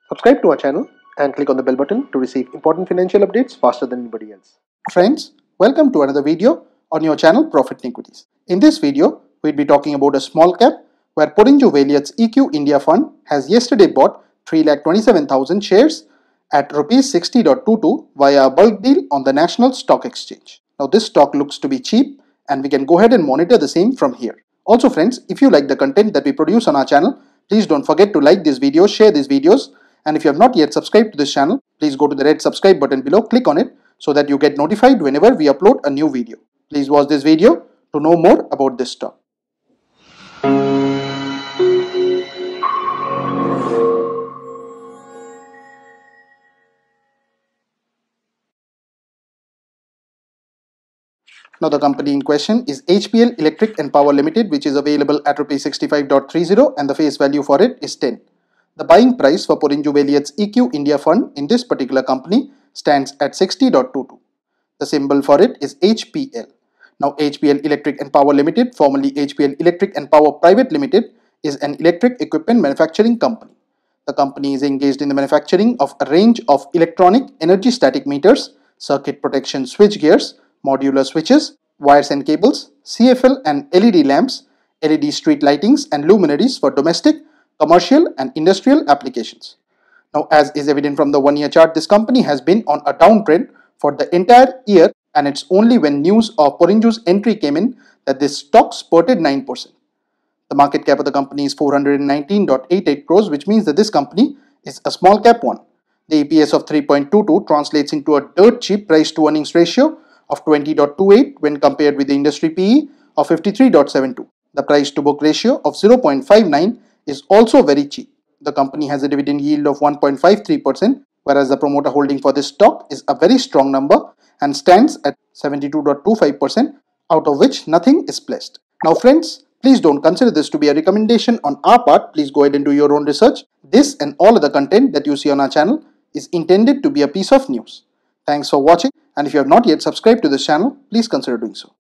Subscribe to our channel and click on the bell button to receive important financial updates faster than anybody else. Friends, welcome to another video on your channel Profit and Equities. In this video, we'll be talking about a small cap where Porinju Veliyath's EQ India Fund has yesterday bought 3,27,000 shares at Rs 60.22 via a bulk deal on the National Stock Exchange. Now this stock looks to be cheap and we can go ahead and monitor the same from here. Also friends, if you like the content that we produce on our channel, please don't forget to like this video, share these videos, and if you have not yet subscribed to this channel, please go to the red subscribe button below, click on it so that you get notified whenever we upload a new video. Please watch this video to know more about this stock. Now the company in question is HPL Electric and Power Limited, which is available at Rs 65.30 and the face value for it is 10. The buying price for Porinju Veliyath's EQ India Fund in this particular company stands at 60.22. The symbol for it is HPL. Now HPL Electric and Power Limited, formerly HPL Electric and Power Private Limited, is an electric equipment manufacturing company. The company is engaged in the manufacturing of a range of electronic energy static meters, circuit protection switch gears, modular switches, wires and cables, CFL and LED lamps, LED street lightings and luminaries for domestic, commercial and industrial applications. Now, as is evident from the one-year chart, this company has been on a downtrend for the entire year, and it's only when news of Porinju's entry came in that this stock spurted 9%. The market cap of the company is 419.88 crores, which means that this company is a small cap one. The EPS of 3.22 translates into a dirt cheap price to earnings ratio of 20.28 when compared with the industry PE of 53.72. The price to book ratio of 0.59 is also very cheap. The company has a dividend yield of 1.53%, whereas the promoter holding for this stock is a very strong number and stands at 72.25%, out of which nothing is pledged. Now friends, please don't consider this to be a recommendation on our part. Please go ahead and do your own research. This and all other content that you see on our channel is intended to be a piece of news. Thanks for watching, and if you have not yet subscribed to this channel, please consider doing so.